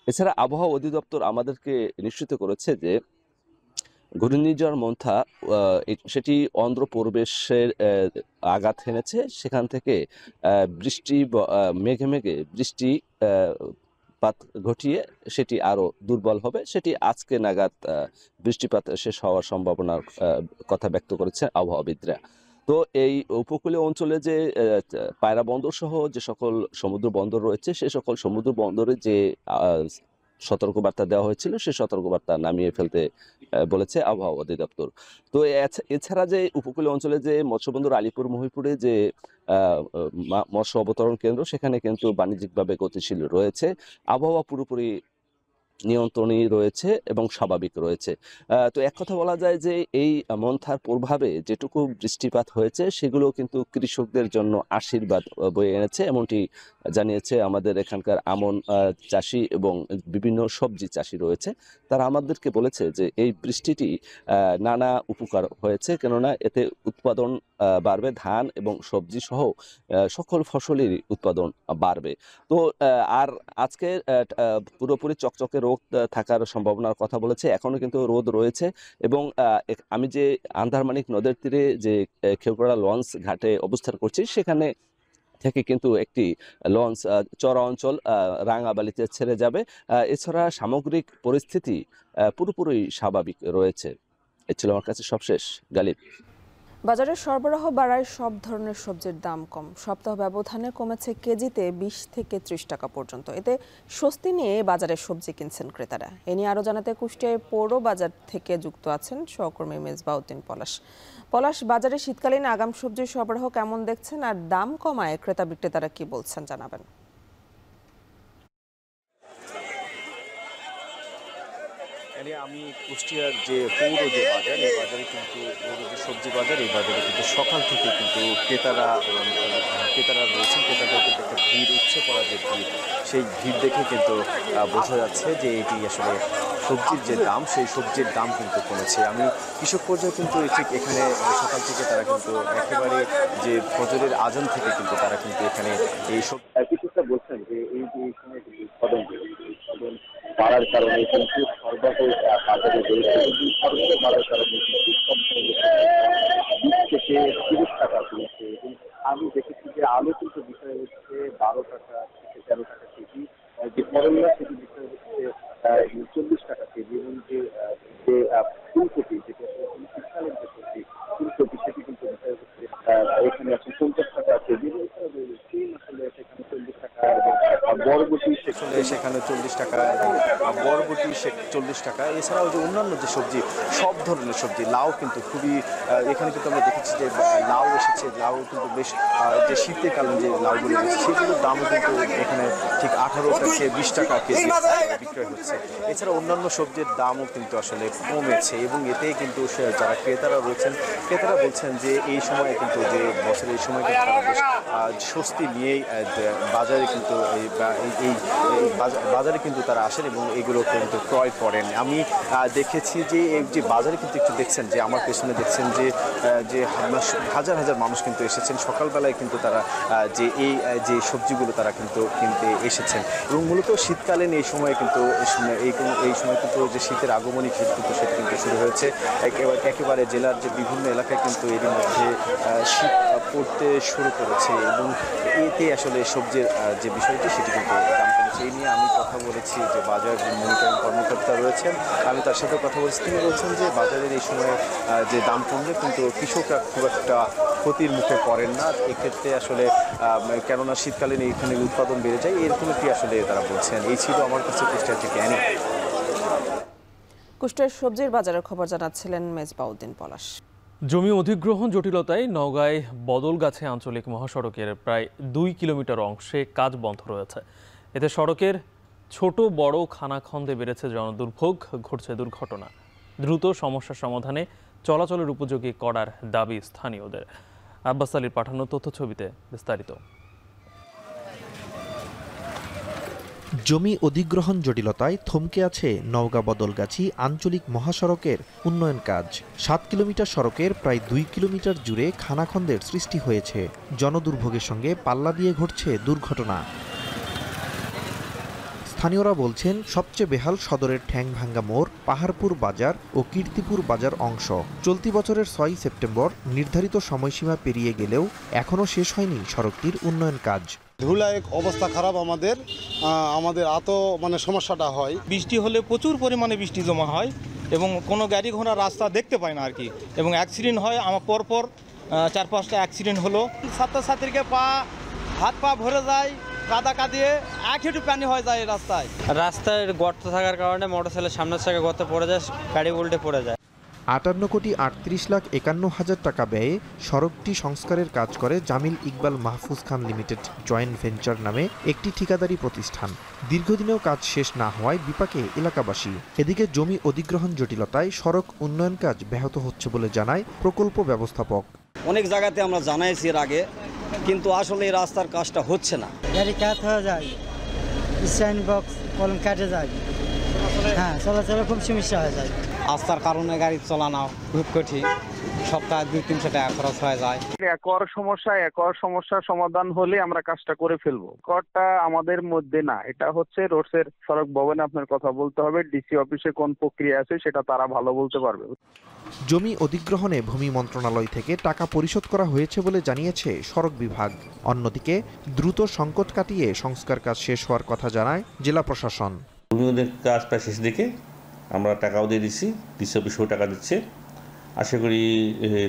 এছাড়া আবহাওয়া অধিদপ্তর আমাদেরকে নিশ্চিত করেছে যে ঘূর্ণিঝড় মন্থা সেটি অন্ধ্র প্রবেশের আঘাত হেনেছে। সেখান থেকে বৃষ্টি মেঘে মেঘে বৃষ্টি পাত ঘটিয়ে সেটি আরো দুর্বল হবে। সেটি আজকে নাগাদ বৃষ্টিপাত শেষ হওয়ার সম্ভাবনার কথা ব্যক্ত করেছে আবহাওয়াবিদরা। তো এই উপকূলীয় অঞ্চলে যে পায়রা বন্দর সহ যে সকল সমুদ্র বন্দর রয়েছে, সে সকল সমুদ্র বন্দরে যে সতর্কবার্তা দেওয়া হয়েছিল সে সতর্কবার্তা নামিয়ে ফেলতে বলেছে আবহাওয়া অধিদপ্তর। তো এছাড়া যে উপকূলীয় অঞ্চলে যে মৎস্যবন্দর আলিপুর মহিপুরে যে মৎস্য অবতরণ কেন্দ্র, সেখানে কিন্তু বাণিজ্যিকভাবে গতিশীল রয়েছে। আবহাওয়া পুরোপুরি নিয়ন্ত্রণই রয়েছে এবং স্বাভাবিক রয়েছে। তো এক কথা বলা যায় যে এই মন্থার প্রভাবে যেটুকু বৃষ্টিপাত হয়েছে সেগুলো কিন্তু কৃষকদের জন্য আশীর্বাদ বয়ে এনেছে, এমনটি জানিয়েছে আমাদের এখানকার আমন চাষি এবং বিভিন্ন সবজি চাষি রয়েছে। তারা আমাদেরকে বলেছে যে এই বৃষ্টিটি নানা উপকার হয়েছে, কেননা এতে উৎপাদন বাড়বে, ধান এবং সবজি সহ সকল ফসলেরই উৎপাদন বাড়বে। তো আর আজকে পুরোপুরি চকচকে রোদ থাকার সম্ভাবনার কথা বলেছে। এখনো কিন্তু রোদ রয়েছে এবং আমি যে আন্ধারমানিক নদের তীরে যে খেউকড়া লঞ্চ ঘাটে অবস্থান করছি, সেখানে থেকে কিন্তু একটি লঞ্চ চরা অঞ্চল রাঙাবালিতে ছেড়ে যাবে। এছাড়া সামগ্রিক পরিস্থিতি পুরোপুরি স্বাভাবিক রয়েছে। এ ছিল আমার কাছে সবশেষ। গালিব। বাজারে সরবরাহ বাড়ায় সব ধরনের সবজির দাম কম। সপ্তাহ ব্যবধানে কমেছে কেজিতে 20 থেকে 30 টাকা পর্যন্ত। এতে স্বস্তি নিয়ে বাজারে সবজি কিনছেন ক্রেতারা। এ নিয়ে আরও জানাতে কুষ্টিয়ায় পৌর বাজার থেকে যুক্ত আছেন সহকর্মী মেজবাউদ্দিন পলাশ। বাজারে শীতকালীন আগাম সবজির সরবরাহ কেমন দেখছেন, আর দাম কমায় ক্রেতা বিক্রেতারা কি বলছেন জানাবেন। আমি কুষ্টিয়ার যে পৌর যে বাজার, এই বাজারে কিন্তু পৌর যে সবজি বাজার, এই বাজারে কিন্তু সকাল থেকে কিন্তু ক্রেতারা রয়েছেন। ক্রেতাদের কিন্তু একটা ভিড়, উঠছে পড়া যে ভিড়, সেই ভিড় দেখে কিন্তু বোঝা যাচ্ছে যে এটি আসলে সবজির যে দাম, সেই সবজির দাম কিন্তু কমেছে। আমি কৃষক পর্যায়ে কিন্তু ঠিক এখানে সকাল থেকে তারা কিন্তু একেবারে যে ফজরের আজান থেকে কিন্তু তারা কিন্তু এখানে এই সব কৃষকরা বলছেন যে এই যে এই সময় কিন্তু উৎপাদন বাড়ার কারণে কিন্তু সরবরাহ বাজারে বেড়েছে, বাড়ার কারণে কিন্তু 20 থেকে 30 টাকা বেড়েছে। এবং আমি দেখেছি যে আলু কিন্তু বিষয় হচ্ছে 12 টাকা থেকে 13 টাকা কেজি, যে করলা সেটি বিষয় হচ্ছে 40 টাকা কেজি, এবং যে ফুলকপি, যেটা শীতকালীন যে সবজি ফুলকপি, সেটি কিন্তু বিষয় হচ্ছে এখানে আছে 50 টাকা কেজি, সিম আসলে সেখানে 40 টাকা, বরবটি সেখানে 40 টাকা, বরবটি 40 টাকা। এছাড়াও যে অন্যান্য যে সবজি, সব ধরনের সবজি, লাউ কিন্তু খুবই, এখানে কিন্তু আমরা দেখেছি যে লাউ এসেছে। লাউ কিন্তু বেশ, যে শীতের কালীন যে লাউগুলো এসেছে সেগুলোর দামও কিন্তু এখানে ঠিক 18 থেকে 20 টাকা কেজি বিক্রয় হচ্ছে। এছাড়া অন্যান্য সবজির দামও কিন্তু আসলে কমেছে, এবং এতে কিন্তু যারা ক্রেতারা রয়েছেন, ক্রেতারা বলছেন যে এই সময় কিন্তু, যে বছরের এই সময় কিন্তু তারা বেশ স্বস্তি নিয়েই বাজারে কিন্তু বাজারে কিন্তু তারা আসেন এবং এগুলো কিন্তু ক্রয় করেন। আমি দেখেছি যে এই যে বাজারে কিন্তু একটু দেখছেন যে আমার পেছনে দেখছেন যে হাজার হাজার মানুষ কিন্তু এসেছেন সকালবেলায়, কিন্তু তারা যে যে সবজিগুলো তারা কিন্তু কিনতে এসেছেন। এবং মূলত শীতকালীন এই সময় কিন্তু এই সময় কিন্তু যে শীতের আগমনী শীত কিন্তু সেটা কিন্তু শুরু হয়েছে একেবারে জেলার যে বিভিন্ন এলাকায় কিন্তু এর মধ্যে শীত পড়তে শুরু করেছে, এবং এতে আসলে সবজির যে বিষয়টি সেটি কিন্তু দাম কমেছে। এই নিয়ে আমি কথা বলেছি যে বাজার মনিটরিং কর্মকর্তা রয়েছেন, আমি তার সাথে কথা বলছি। তিনি বলছেন যে বাজারের এই সময় যে দাম কমলে কিন্তু কৃষকরা খুব একটা ক্ষতির মুখে পড়েন না। এক্ষেত্রে আসলে কেননা শীতকালীন এখানে উৎপাদন বেড়ে যায়, এরকম কি আসলে তারা বলছেন। এই ছিল আমার কাছে কুষ্টিয়া থেকে। কুষ্টিয়ার সবজির বাজারের খবর জানাচ্ছিলেন মেজবাউদ্দিন পলাশ। জমি অধিগ্রহণ জটিলতায় নওগাঁয় বদলগাছি আঞ্চলিক মহাসড়কের প্রায় 2 কিলোমিটার অংশে কাজ বন্ধ রয়েছে। এতে সড়কের ছোট বড় খানাখন্দে বেড়েছে জনদুর্ভোগ, ঘটছে দুর্ঘটনা। দ্রুত সমস্যা সমাধানে চলাচলের উপযোগী করার দাবি স্থানীয়দের। আব্বাস আলীর পাঠানো তথ্যছবিতে বিস্তারিত। জমি অধিগ্রহণ জটিলতায় থমকে আছে নওগাঁ বদলগাছি আঞ্চলিক মহাসড়কের উন্নয়ন কাজ। 7 কিলোমিটার সড়কের প্রায় 2 কিলোমিটার জুড়ে খানাখন্দের সৃষ্টি হয়েছে। জনদুর্ভোগের সঙ্গে পাল্লা দিয়ে ঘটছে দুর্ঘটনা। স্থানীয়রা বলছেন সবচেয়ে বেহাল সদরের ঠ্যাংভাঙ্গা মোড়, পাহাড়পুর বাজার ও কীর্তিপুর বাজার অংশ। চলতি বছরের 6 সেপ্টেম্বর নির্ধারিত সময়সীমা পেরিয়ে গেলেও এখনও শেষ হয়নি সড়কটির উন্নয়ন কাজ। ধুলায় অবস্থা খারাপ আমাদের এত সমস্যাটা হয়। বৃষ্টি হলে প্রচুর পরিমাণে বৃষ্টি জমা হয় এবং কোনো গাড়ি ঘোড়া রাস্তা দেখতে পায় না আর কি, এবং অ্যাক্সিডেন্ট হয়। আমার পরপর 4-5টা অ্যাক্সিডেন্ট হলো। ছাত্রছাত্রীকে হাত পা ভরে যায়, কাদা কাদিয়ে একটু পানি হয়ে যায় রাস্তায় গর্ত থাকার কারণে মোটরসাইকেলের সামনের চাকা গর্তে পড়ে যায়, গাড়ি উল্টে পড়ে যায়। 58,38,51,000 টাকা ব্যয়ে সড়কটি সংস্কারের কাজ করে জামিল ইকবাল মাহফুজ খান লিমিটেড জয়েন্ট ভেঞ্চার নামে একটি ঠিকাদারি প্রতিষ্ঠান। দীর্ঘদিনেও কাজ শেষ না হওয়ায় বিপাকে এলাকাবাসী। এদিকে জমি অধিগ্রহণ জটিলতায় সড়ক উন্নয়ন কাজ ব্যাহত হচ্ছে বলে জানায় প্রকল্প ব্যবস্থাপক। অনেক জায়গাতে আমরা জানাইছি এর আগে, কিন্তু আসলে এই রাস্তার কাজটা হচ্ছে না। গাড়ি কাট হয়ে যায়, সাইন বক্স কলম কাটে যায়, হ্যাঁ চলাচলে খুব সমস্যা হয়ে যায়। রাস্তার কারণে গাড়ি চালানো খুব কঠিন, সপ্তাহে 200-300 টাকা খরচ হয়ে যায়। একর সমস্যার সমাধান হলে আমরা কাজটা করে ফেলবো। করটা আমাদের মধ্যে না, এটা হচ্ছে রোডসের সড়ক ভবনে আপনার কথা বলতে হবে। ডিসি অফিসে কোন প্রক্রিয়া আছে সেটা তারা ভালো বলতে পারবে। জমি অধিগ্রহণে ভূমি মন্ত্রণালয় থেকে টাকা পরিশোধ করা হয়েছে বলে জানিয়েছে সড়ক বিভাগ। অন্যদিকে দ্রুত সংকট কাটিয়ে সংস্কার কাজ শেষ হওয়ার কথা জানায় জেলা প্রশাসন। ভূমি কাজ প্রায় শেষ দিকে, আমরা টাকাও দিয়ে দিচ্ছি, ডিসি অফিসেও টাকা দিচ্ছে। আশা করি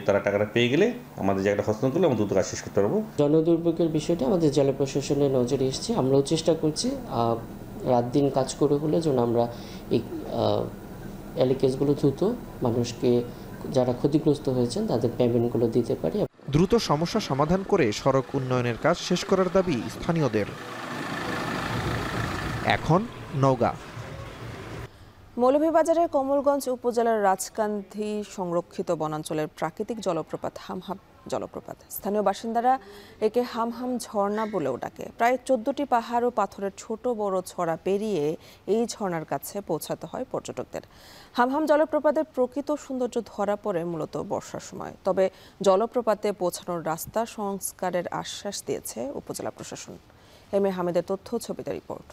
তারা টাকাটা পেয়ে গেলে আমাদের জায়গাটা হস্তান্তর করলে আমরা দ্রুত কাজ শেষ করতে পারবো। জনদুর্ভোগের বিষয়টা আমাদের জেলা প্রশাসনের নজরে এসেছে। আমরাও চেষ্টা করছি রাত দিন কাজ করে হলে যেন আমরা এই এলিকেজগুলো দ্রুত মানুষকে যারা ক্ষতিগ্রস্ত হয়েছেন তাদের পেমেন্টগুলো দিতে পারি। দ্রুত সমস্যা সমাধান করে সড়ক উন্নয়নের কাজ শেষ করার দাবি স্থানীয়দের। এখন নওগাঁ। মৌলভীবাজারের কমলগঞ্জ উপজেলার রাজকান্ধি সংরক্ষিত বনাঞ্চলের প্রাকৃতিক জলপ্রপাত হামহাম জলপ্রপাত। স্থানীয় বাসিন্দারা একে হামহাম ঝর্ণা বলেও ডাকে। প্রায় 14টি পাহাড় ও পাথরের ছোট বড় ছড়া পেরিয়ে এই ঝর্ণার কাছে পৌঁছাতে হয় পর্যটকদের। হামহাম জলপ্রপাতের প্রকৃত সৌন্দর্য ধরা পড়ে মূলত বর্ষার সময়। তবে জলপ্রপাতে পৌঁছানোর রাস্তা সংস্কারের আশ্বাস দিয়েছে উপজেলা প্রশাসন। এম এ হামিদের তথ্য, ছবিতে রিপোর্ট।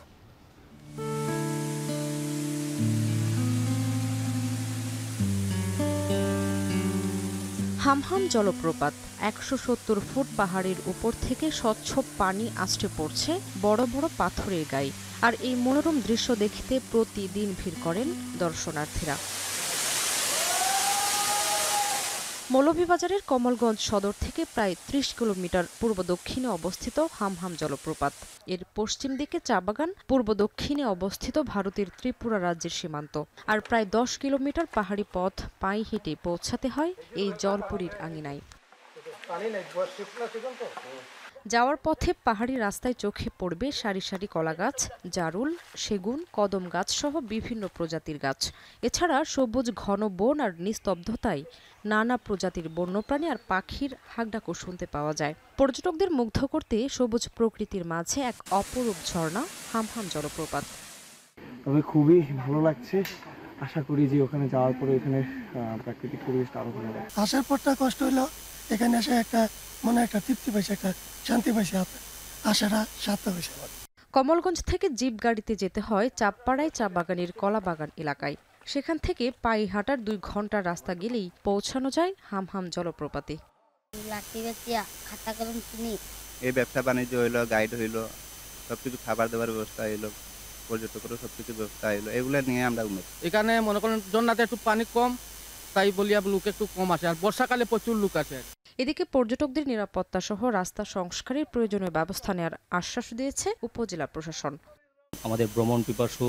হামহাম জলপ্রপাত 170 ফুট পাহাড়ের উপর থেকে স্বচ্ছ পানি আছড়ে পড়ছে বড় বড় পাথরের গায়ে। আর এই মনোরম দৃশ্য দেখতে প্রতিদিন ভিড় করেন দর্শনার্থীরা। মৌলভীবাজারের কমলগঞ্জ সদর থেকে প্রায় 30 কিলোমিটার পূর্ব দক্ষিণে অবস্থিত হামহাম জলপ্রপাত। এর পশ্চিম দিকে চা বাগান, পূর্ব দক্ষিণে অবস্থিত ভারতের ত্রিপুরা রাজ্যের সীমান্ত। আর প্রায় 10 কিলোমিটার পাহাড়ি পথ পায়ে হেঁটে পৌঁছাতে হয় এই জলপুরীর আঙিনায়। যাওয়ার পথে পাহাড়ি রাস্তায় চোখে পড়বে সারি সারি কলা গাছ, জারুল, সেগুন, কদম গাছ সহ বিভিন্ন প্রজাতির গাছ। এছাড়া সবুজ ঘন বন আর নিস্তব্ধতায় নানা প্রজাতির বন্যপ্রাণী আর পাখির হাঁকডাকও শুনতে পাওয়া যায়। পর্যটকদের মুগ্ধ করতে সবুজ প্রকৃতির মাঝে এক অপরূপ ঝর্ণা হামহাম জলপ্রপাত। তবে খুবই ভালো লাগছে। আশা করি যে ওখানে যাওয়ার পরে এখানে প্রাকৃতিক পরিবেশটা আরো ভালো লাগবে। আসার পরটা কষ্ট হলো, এখানে এসে একটা মনে একটা তৃপ্তি পাইছে, একটা শান্তি পাইছে, আশাটা সার্থক হয়েছে। কমলগঞ্জ থেকে জিপ গাড়িতে যেতে হয় চাপপাড়ায় চা বাগানের কলা বাগান এলাকায়। সেখান থেকে পায়ে হাঁটার 2 ঘন্টার রাস্তা গেলেই পৌঁছানো যায় হামহাম জলপ্রপাতে। এই ব্যবসা বাণিজ্য হইলো, গাইড হইলো, সবকিছু খাবার দাবার ব্যবস্থা হইলো, পর্যটকেরও সবকিছু ব্যবস্থা হইলো, এগুলো নিয়ে আমরা উন্নত। এখানে মনে করেন জন্নাতে একটু পানি কম, তাই বলিয়া লোক একটু কম আসে, আর বর্ষাকালে প্রচুর লোক আসে। এদিকে পর্যটকদের নিরাপত্তা সহ রাস্তা সংস্কারের প্রয়োজনীয় ব্যবস্থা নেওয়ার আশ্বাস দিয়েছে উপজেলা প্রশাসন। আমাদের ভ্রমণ পিপাসু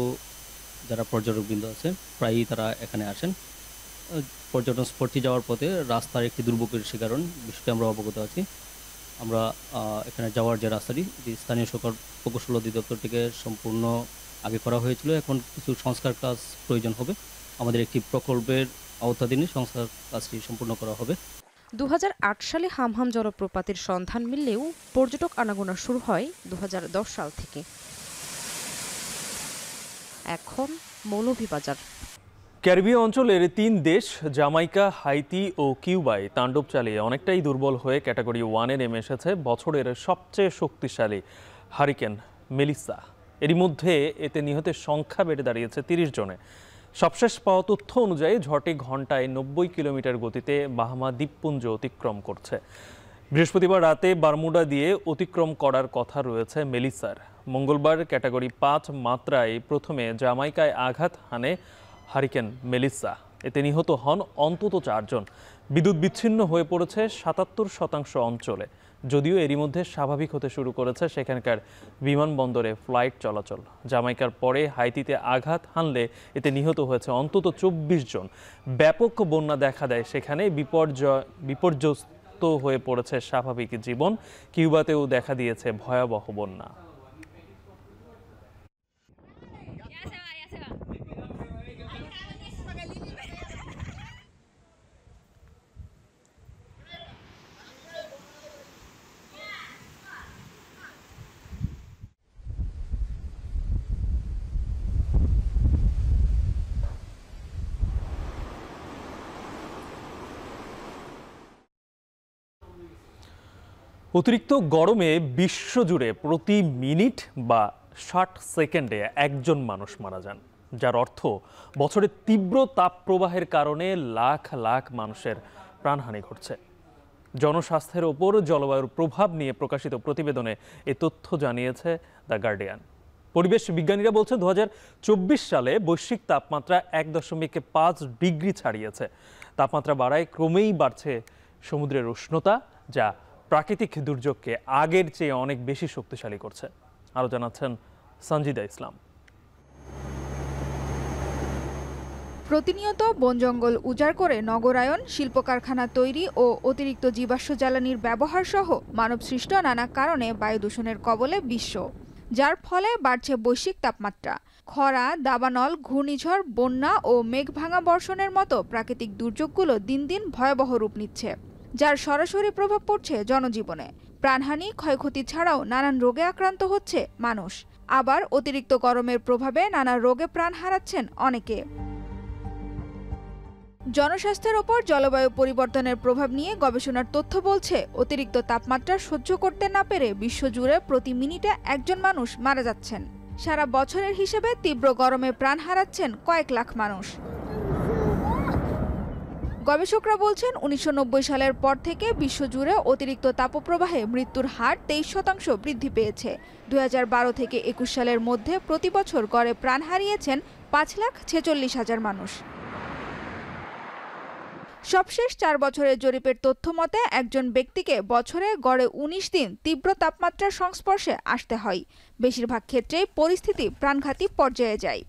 যারা পর্যটকবৃন্দ আছে প্রায়ই তারা এখানে আসেন। পর্যটন স্পটে যাওয়ার পথে রাস্তার একটি দুর্ভোগের শিকারণ বিষয়টি আমরা অবগত আছি। আমরা এখানে যাওয়ার যে রাস্তাটি স্থানীয় সরকার প্রকৌশল অধিদপ্তর থেকে সম্পূর্ণ আগে করা হয়েছিল, এখন কিছু সংস্কার কাজ প্রয়োজন হবে। আমাদের একটি প্রকল্পের আওতাধীনে সংস্কার কাজটি সম্পূর্ণ করা হবে। 2008 সালে হামহাম জলপ্রপাতের সন্ধান মিললেও পর্যটক আনাগোনা শুরু হয় 2010 সাল থেকে। এখন মৌলভীবাজার। ক্যারিবীয় অঞ্চলের 3 দেশ জামাইকা, হাইতি ও কিউবায় তাণ্ডব চালিয়ে অনেকটাই দুর্বল হয়ে ক্যাটাগরি 1-এ নেমে এসেছে বছরের সবচেয়ে শক্তিশালী হারিকেন মেলিসা। এরই মধ্যে এতে নিহতের সংখ্যা বেড়ে দাঁড়িয়েছে 30 জনে। সবশেষ পাওয়া তথ্য অনুযায়ী ঝড়টি ঘন্টায় 90 কিলোমিটার গতিতে বাহামা দ্বীপপুঞ্জ অতিক্রম করছে। বৃহস্পতিবার রাতে বারমুডা দিয়ে অতিক্রম করার কথা রয়েছে মেলিসার। মঙ্গলবার ক্যাটাগরি 5 মাত্রায় প্রথমে জামাইকায় আঘাত হানে হারিকেন মেলিসা। এতে নিহত হন অন্তত 4 জন। বিদ্যুৎ বিচ্ছিন্ন হয়ে পড়েছে 77% অঞ্চলে। যদিও এরই মধ্যে স্বাভাবিক হতে শুরু করেছে সেখানকার বিমানবন্দরে ফ্লাইট চলাচল। জামাইকার পরে হাইতিতে আঘাত হানলে এতে নিহত হয়েছে অন্তত 24 জন। ব্যাপক বন্যা দেখা দেয় সেখানে। বিপর্যস্ত হয়ে পড়েছে স্বাভাবিক জীবন। কিউবাতেও দেখা দিয়েছে ভয়াবহ বন্যা। অতিরিক্ত গরমে বিশ্বজুড়ে প্রতি মিনিট বা 60 সেকেন্ডে একজন মানুষ মারা যান, যার অর্থ বছরের তীব্র তাপপ্রবাহের কারণে লাখ লাখ মানুষের প্রাণহানি ঘটছে। জনস্বাস্থ্যের ওপর জলবায়ুর প্রভাব নিয়ে প্রকাশিত প্রতিবেদনে এ তথ্য জানিয়েছে দ্য গার্ডিয়ান। পরিবেশ বিজ্ঞানীরা বলছেন 2024 সালে বৈশ্বিক তাপমাত্রা 1.5 ডিগ্রি ছাড়িয়েছে। তাপমাত্রা বাড়ায় ক্রমেই বাড়ছে সমুদ্রের উষ্ণতা, যা প্রাকৃতিক দুর্যোগকে আগের চেয়ে অনেক বেশি শক্তিশালী করছে। আরও জানাচ্ছেন সঞ্জিদা ইসলাম। প্রতিনিয়ত বন জঙ্গল উজাড় করে নগরায়ন, শিল্প কারখানা তৈরি ও অতিরিক্ত জীবাশ্ম জ্বালানির ব্যবহার সহ মানবসৃষ্ট নানা কারণে বায়ু দূষণের কবলে বিশ্ব, যার ফলে বাড়ছে বৈশ্বিক তাপমাত্রা। খরা, দাবানল, ঘূর্ণিঝড়, বন্যা ও মেঘভাঙা বর্ষণের মতো প্রাকৃতিক দুর্যোগগুলো দিন দিন ভয়াবহ রূপ নিচ্ছে, যার সরাসরি প্রভাব পড়ছে জনজীবনে। প্রাণহানি, ক্ষয়ক্ষতি ছাড়াও নানান রোগে আক্রান্ত হচ্ছে মানুষ। আবার অতিরিক্ত গরমের প্রভাবে নানা রোগে প্রাণ হারাচ্ছেন অনেকে। জনস্বাস্থ্যের ওপর জলবায়ু পরিবর্তনের প্রভাব নিয়ে গবেষণার তথ্য বলছে, অতিরিক্ত তাপমাত্রা সহ্য করতে না পেরে বিশ্বজুড়ে প্রতি মিনিটে একজন মানুষ মারা যাচ্ছেন। সারা বছরের হিসেবে তীব্র গরমে প্রাণ হারাচ্ছেন কয়েক লাখ মানুষ। গবেষকরা বলছেন 1990 সালের পর থেকে বিশ্বজুড়ে অতিরিক্ত তাপপ্রবাহে মৃত্যুর হার 23% বৃদ্ধি পেয়েছে। 2012 থেকে 21 সালের মধ্যে প্রতি বছর গড়ে প্রাণ হারিয়েছেন 5,46,000 মানুষ। সবশেষ 4 বছরের জরিপের তথ্য মতে একজন ব্যক্তিকে বছরে গড়ে 19 দিন তীব্র তাপমাত্রার সংস্পর্শে আসতে হয়। বেশিরভাগ ক্ষেত্রেই পরিস্থিতি প্রাণঘাতী পর্যায়ে যায়।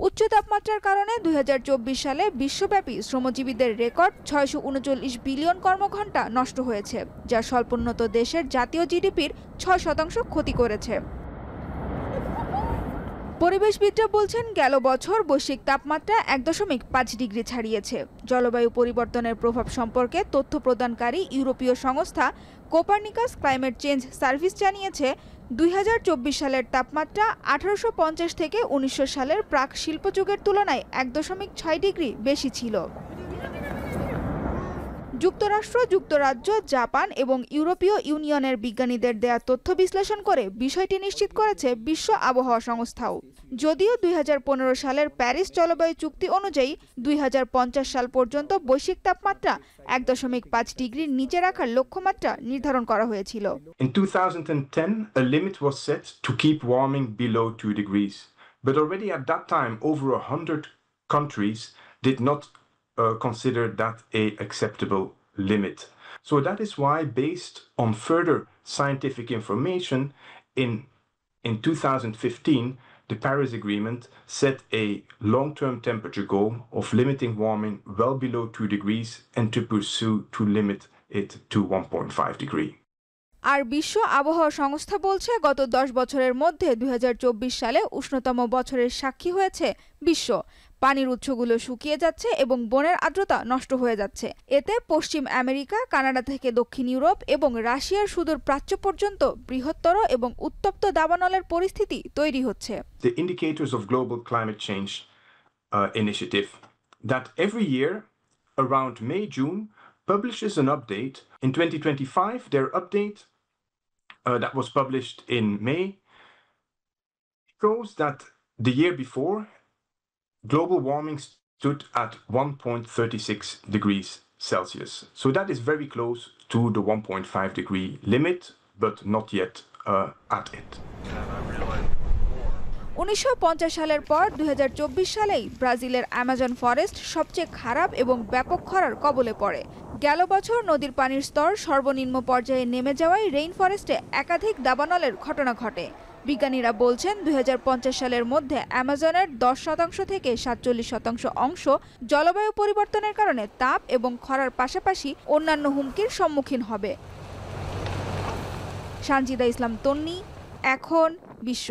উচ্চ তাপমাত্রার কারণে 2024 সালে বিশ্বব্যাপী শ্রমজীবীদের রেকর্ড 639 বিলিয়ন কর্মঘণ্টা নষ্ট হয়েছে, যা স্বল্পোন্নত দেশের জাতীয় জিডিপির 6% ক্ষতি করেছে। পরিবেশবিদরা বলছেন, গেল বছর বৈশ্বিক তাপমাত্রা 1.5 ডিগ্রি ছাড়িয়েছে। জলবায়ু পরিবর্তনের প্রভাব সম্পর্কে তথ্য প্রদানকারী ইউরোপীয় সংস্থা কোপারনিকাস ক্লাইমেট চেঞ্জ সার্ভিস জানিয়েছে, 2024 সালের তাপমাত্রা 1850 থেকে 1900 সালের প্রাক শিল্পযুগের তুলনায় 1.6 ডিগ্রি বেশি ছিল। যুক্তরাষ্ট্র, যুক্তরাজ্য, জাপান এবং ইউরোপীয় ইউনিয়নের বিজ্ঞানীদের দেয়া তথ্য বিশ্লেষণ করে বিষয়টি নিশ্চিত করেছে বিশ্ব আবহাওয়া সংস্থাও। যদিও 2015 সালের প্যারিস জলবায়ু চুক্তি অনুযায়ী 2050 সাল পর্যন্ত বৈশ্বিক তাপমাত্রা 1.5 ডিগ্রির নিচে রাখার লক্ষ্যমাত্রা নির্ধারণ করা হয়েছিল। In 2010, a limit was set to keep warming below 2 degrees. But already at that time, over 100 countries did not consider that a acceptable limit. So that is why, based on further scientific information, in 2015, the Paris Agreement set a long-term temperature goal of limiting warming well below 2 degrees and to pursue to limit it to 1.5 degrees. আর বিশ্ব আবহাওয়া সংস্থা বলছে গত 10 বছরের মধ্যে 2024 সালে উষ্ণতম বছরের সাক্ষী হয়েছে বিশ্ব। পানির উৎসগুলো শুকিয়ে যাচ্ছে এবং বনের আর্দ্রতা নষ্ট হয়ে যাচ্ছে। এতে পশ্চিম আমেরিকা, কানাডা থেকে দক্ষিণ ইউরোপ এবং রাশিয়ার সুদূর প্রাচ্য পর্যন্ত বৃহত্তর এবং উত্তপ্ত দাবানলের পরিস্থিতি তৈরি হচ্ছে। The indicators of global climate change initiative that every year around May-June publishes an update. In 2025, their update that was published in May shows that the year before, global warming stood at 1.36 degrees Celsius. So that is very close to the 1.5 degree limit, but not yet at it. 1950 সালের পর 2024 সালেই ব্রাজিলের Amazon forest সবচেয়ে খারাপ এবং ব্যাপক খরার কবলে পড়ে। গেল বছর নদীর পানির স্তর সর্বনিম্ন পর্যায়ে নেমে যাওয়ায় রেইন ফরেস্টে একাধিক দাবানলের ঘটনা ঘটে। বিজ্ঞানীরা বলছেন 2050 সালের মধ্যে অ্যামাজনের 10% থেকে 47% অংশ জলবায়ু পরিবর্তনের কারণে তাপ এবং খরার পাশাপাশি অন্যান্য হুমকির সম্মুখীন হবে। সানজিদা ইসলাম তন্নি, এখন বিশ্ব।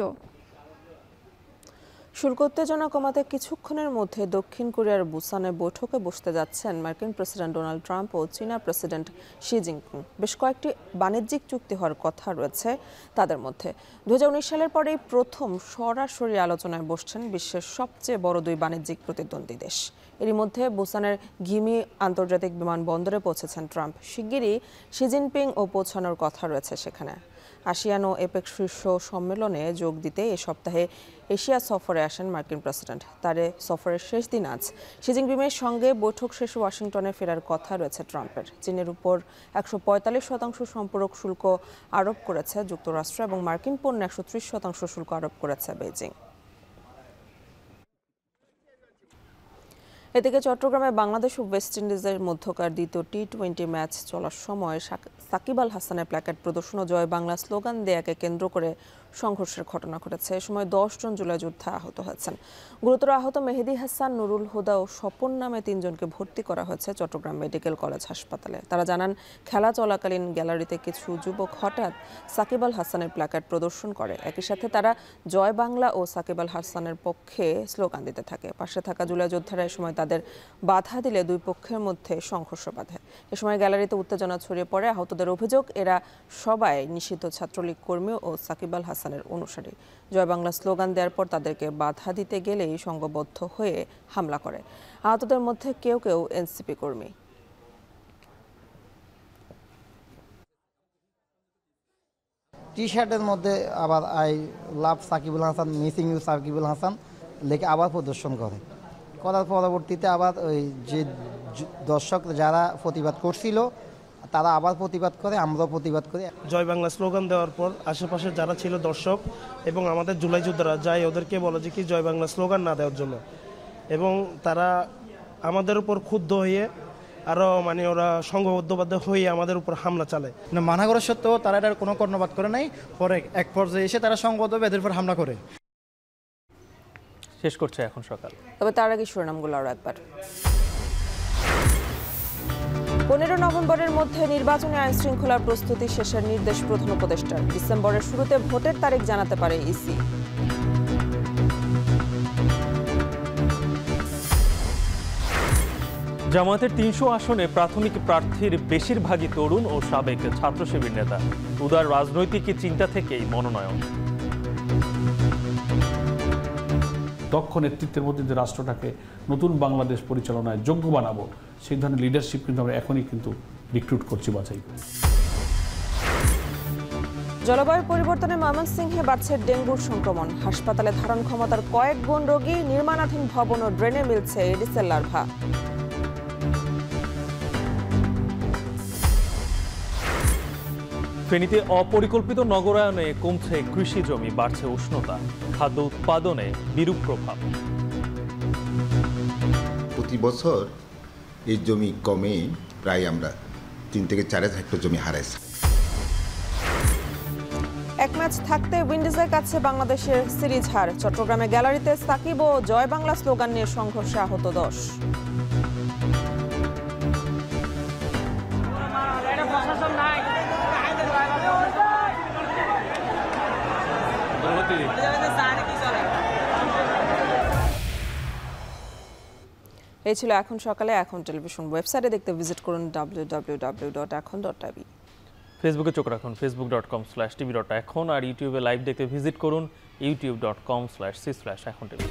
শুল্ক উত্তেজনা কমাতে কিছুক্ষণের মধ্যে দক্ষিণ কোরিয়ার বুসানে বৈঠকে বসতে যাচ্ছেন মার্কিন প্রেসিডেন্ট ডোনাল্ড ট্রাম্প ও চীনা প্রেসিডেন্ট শি জিনপিং। বেশ কয়েকটি বাণিজ্যিক চুক্তি হওয়ার কথা রয়েছে তাদের মধ্যে। 2019 সালের পরেই প্রথম সরাসরি আলোচনায় বসছেন বিশ্বের সবচেয়ে বড় দুই বাণিজ্যিক প্রতিদ্বন্দ্বী দেশ। এরই মধ্যে বুসানের গিমি আন্তর্জাতিক বিমানবন্দরে পৌঁছেছেন ট্রাম্প। শিগগিরই শি জিনপিং ও পৌঁছানোর কথা রয়েছে সেখানে। আসিয়ান ও এপেক শীর্ষ সম্মেলনে যোগ দিতে এ সপ্তাহে এশিয়া সফরে আসেন মার্কিন প্রেসিডেন্ট। তার সফরের শেষ দিন আজ। শি জিনপিংয়ের সঙ্গে বৈঠক শেষে ওয়াশিংটনে ফেরার কথা রয়েছে ট্রাম্পের। চীনের উপর 145% সম্পূরক শুল্ক আরোপ করেছে যুক্তরাষ্ট্র এবং মার্কিন পণ্যে 130% শুল্ক আরোপ করেছে বেইজিং। এদিকে চট্টগ্রামে বাংলাদেশ ও ওয়েস্ট ইন্ডিজের মধ্যকার দ্বিতীয় টি-20 ম্যাচ চলার সময় সাকিব আল হাসানের প্ল্যাকার্ড প্রদর্শন ও জয় বাংলা স্লোগান দেয়াকে কেন্দ্র করে সংঘর্ষের ঘটনা ঘটেছে। এ সময় 10 জন জুলাই যোদ্ধা আহত হয়েছেন। গুরুতর আহত মেহেদি হাসান, নুরুল হুদা ও স্বপন নামে 3 জনকে ভর্তি করা হয়েছে চট্টগ্রাম মেডিকেল কলেজ হাসপাতালে। তারা জানান, খেলা চলাকালীন গ্যালারিতে কিছু যুবক হঠাৎ সাকিব আল হাসানের প্ল্যাকার্ড প্রদর্শন করে। একই সাথে তারা জয় বাংলা ও সাকিব আল হাসানের পক্ষে স্লোগান দিতে থাকে। পাশে থাকা জুলাই যোদ্ধারা এ সময় তাদের বাধা দিলে দুই পক্ষের মধ্যে সংঘর্ষ বাধে। এ সময় গ্যালারিতে উত্তেজনা ছড়িয়ে পড়ে। আহতদের অভিযোগ, এরা সবাই নিষিদ্ধ ছাত্রলীগ কর্মী ও সাকিব আল হাসানের অনুসারী। জয় বাংলা স্লোগান দেওয়ার পর তাদেরকে বাধা দিতে গেলেই সংঘবদ্ধ হয়ে হামলা করে। আহতদের মধ্যে কেউ কেউ এনসিপি কর্মী। টি শার্টের মধ্যে আবার I love Sakibul Hasan, missing you Sakibul Hasan লেখে আবার প্রদর্শন করার পরবর্তীতে আবার ওই যে দর্শক যারা প্রতিবাদ করছিল তারা আবার প্রতিবাদ করে, আমরাও প্রতিবাদ করি। জয় বাংলা স্লোগান দেওয়ার পর আশেপাশে যারা ছিল দর্শক এবং আমাদের জুলাই যোদ্ধারা যাই ওদেরকে বলে যে কি জয় বাংলা স্লোগান না দেওয়ার জন্য, এবং তারা আমাদের উপর ক্ষুব্ধ হয়ে আরও ওরা সংঘবদ্ধবদ্ধ হয়ে আমাদের উপর হামলা চালায়। মানা করা সত্ত্বেও তারা এটার কোনো কর্ণপাত করে নাই। পরে এক পর্যায়ে এসে তারা সংঘবদ্ধ এদের উপর হামলা করে। শেষ করছে এখন সকাল। তবে তার আগে শিরোনামগুলো আরও একবার। 15 নভেম্বরের মধ্যে নির্বাচনী আইন শৃঙ্খলার প্রস্তুতি শেষের নির্দেশ প্রধান উপদেষ্টার। ডিসেম্বরের শুরুতে ভোটের তারিখ জানাতে পারে ইসি। জামায়াতের 300 আসনে প্রাথমিক প্রার্থীর বেশিরভাগই তরুণ ও সাবেক ছাত্র শিবির নেতা। উদার রাজনৈতিক চিন্তা থেকেই মনোনয়ন। দক্ষ নেতৃত্বের মধ্যে যে রাষ্ট্রটাকে নতুন বাংলাদেশ পরিচালনায় যোগ্য বানাবো, সেই ধরনের লিডারশিপ কিন্তু আমরা এখনই কিন্তু রিক্রুট করছি, বাছাই করছি। জলবায়ু পরিবর্তনে ময়মনসিংহে বাড়ছে ডেঙ্গুর সংক্রমণ। হাসপাতালে ধারণ ক্ষমতার কয়েক গুণ রোগী, নির্মাণাধীন ভবন ও ড্রেনে মিলছে এডিসের লার্ভা। ফেনীতে অপরিকল্পিত নগরায়নে কমছে কৃষি জমি, বাড়ছে উষ্ণতা, খাদ্য উৎপাদনে বিরূপ প্রভাব। প্রতি বছর এই জমি কমে প্রায় আমরা 3 থেকে 4 হেক্টর জমি হারাইছি। এক ম্যাচ থাকতে উইন্ডিজের কাছে বাংলাদেশের সিরিজ হার। চট্টগ্রামে গ্যালারিতে সাকিব ও জয় বাংলা স্লোগান নিয়ে সংঘর্ষে আহত 10। এই ছিল এখন সকালে। এখন টেলিভিশন ওয়েবসাইটে দেখতে ভিজিট করুন www.ekhon.tv। ফেসবুকে চোখ রাখুন facebook.com/tv.ekhon আর ইউটিউবে লাইভ দেখতে ভিজিট করুন youtube.com/c/ekhon tv।